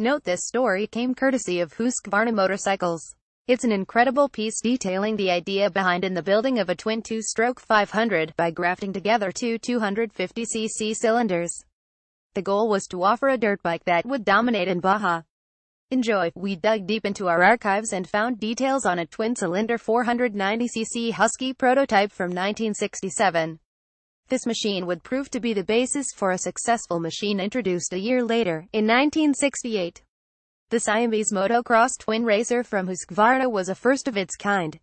Note this story came courtesy of Husqvarna Motorcycles. It's an incredible piece detailing the idea behind in the building of a twin two-stroke 500 by grafting together two 250cc cylinders. The goal was to offer a dirt bike that would dominate in Baja. Enjoy. We dug deep into our archives and found details on a twin-cylinder 490cc Husky prototype from 1967. This machine would prove to be the basis for a successful machine introduced a year later, in 1968. The Siamese motocross twin racer from Husqvarna was a first of its kind.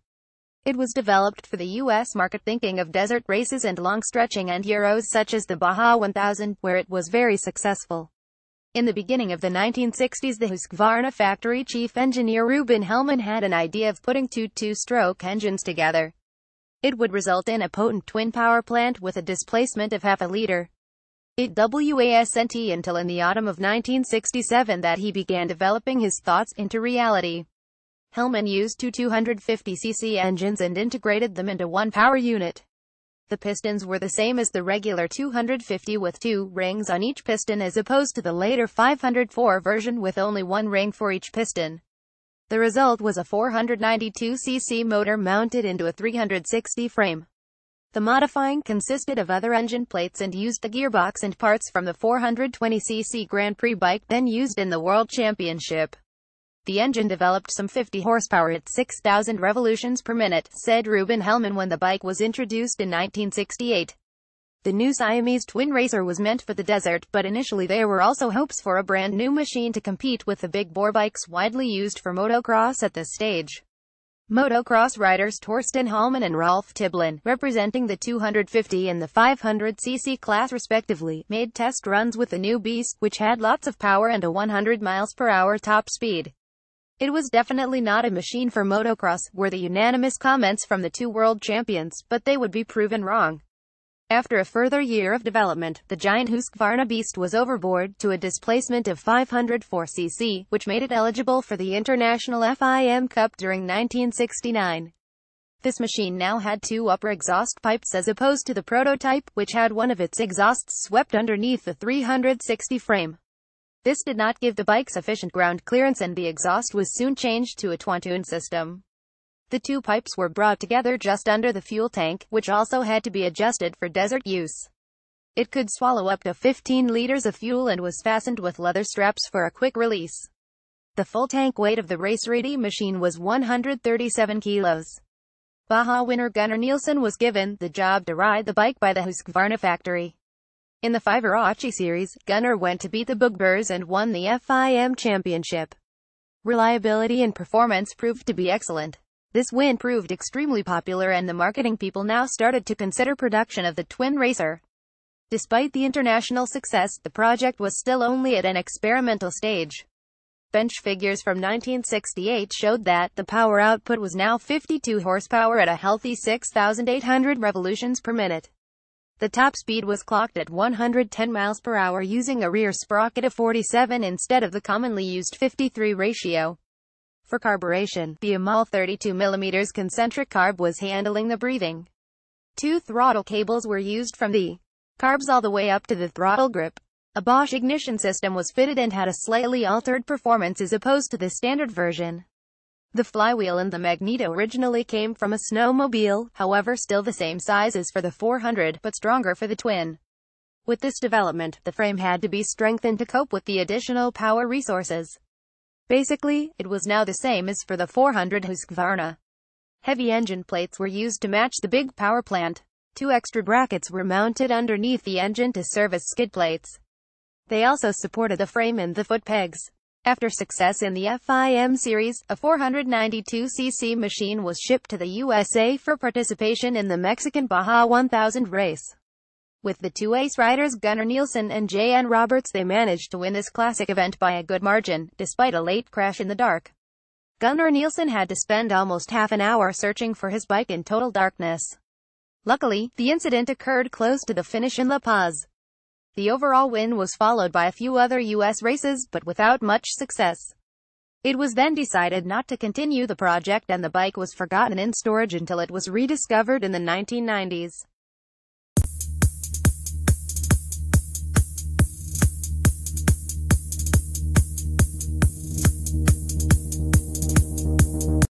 It was developed for the U.S. market, thinking of desert races and long-stretching enduros such as the Baja 1000, where it was very successful. In the beginning of the 1960s, the Husqvarna factory chief engineer Ruben Hellman had an idea of putting two two-stroke engines together. It would result in a potent twin power plant with a displacement of half a liter. It wasn't until in the autumn of 1967 that he began developing his thoughts into reality. Hellman used two 250cc engines and integrated them into one power unit. The pistons were the same as the regular 250 with two rings on each piston, as opposed to the later 504 version with only one ring for each piston. The result was a 492cc motor mounted into a 360 frame. The modifying consisted of other engine plates and used the gearbox and parts from the 420cc Grand Prix bike then used in the World Championship. The engine developed some 50 horsepower at 6,000 revolutions per minute, said Ruben Hellman when the bike was introduced in 1968. The new Siamese twin racer was meant for the desert, but initially there were also hopes for a brand new machine to compete with the big bore bikes widely used for motocross at this stage. Motocross riders Torsten Hallman and Rolf Tiblin, representing the 250 and the 500cc class respectively, made test runs with the new beast, which had lots of power and a 100 miles per hour top speed. It was definitely not a machine for motocross, were the unanimous comments from the two world champions, but they would be proven wrong. After a further year of development, the giant Husqvarna beast was overboard to a displacement of 504cc, which made it eligible for the International FIM Cup during 1969. This machine now had two upper exhaust pipes as opposed to the prototype, which had one of its exhausts swept underneath the 360 frame. This did not give the bike sufficient ground clearance, and the exhaust was soon changed to a twin system. The two pipes were brought together just under the fuel tank, which also had to be adjusted for desert use. It could swallow up to 15 liters of fuel and was fastened with leather straps for a quick release. The full tank weight of the race-ready machine was 137 kilos. Baja winner Gunnar Nielsen was given the job to ride the bike by the Husqvarna factory. In the Fiberace series, Gunnar went to beat the Bugbears and won the FIM championship. Reliability and performance proved to be excellent. This win proved extremely popular, and the marketing people now started to consider production of the twin racer. Despite the international success, the project was still only at an experimental stage. Bench figures from 1968 showed that the power output was now 52 horsepower at a healthy 6,800 revolutions per minute. The top speed was clocked at 110 miles per hour using a rear sprocket of 47 instead of the commonly used 53 ratio. For carburation, the Amal 32mm concentric carb was handling the breathing. Two throttle cables were used from the carbs all the way up to the throttle grip. A Bosch ignition system was fitted and had a slightly altered performance as opposed to the standard version. The flywheel and the magneto originally came from a snowmobile, however still the same size as for the 400, but stronger for the twin. With this development, the frame had to be strengthened to cope with the additional power resources. Basically, it was now the same as for the 400 Husqvarna. Heavy engine plates were used to match the big power plant. Two extra brackets were mounted underneath the engine to serve as skid plates. They also supported the frame and the foot pegs. After success in the FIM series, a 492cc machine was shipped to the USA for participation in the Mexican Baja 1000 race. With the two ace riders Gunnar Nielsen and J.N. Roberts, they managed to win this classic event by a good margin, despite a late crash in the dark. Gunnar Nielsen had to spend almost half an hour searching for his bike in total darkness. Luckily, the incident occurred close to the finish in La Paz. The overall win was followed by a few other U.S. races, but without much success. It was then decided not to continue the project, and the bike was forgotten in storage until it was rediscovered in the 1990s.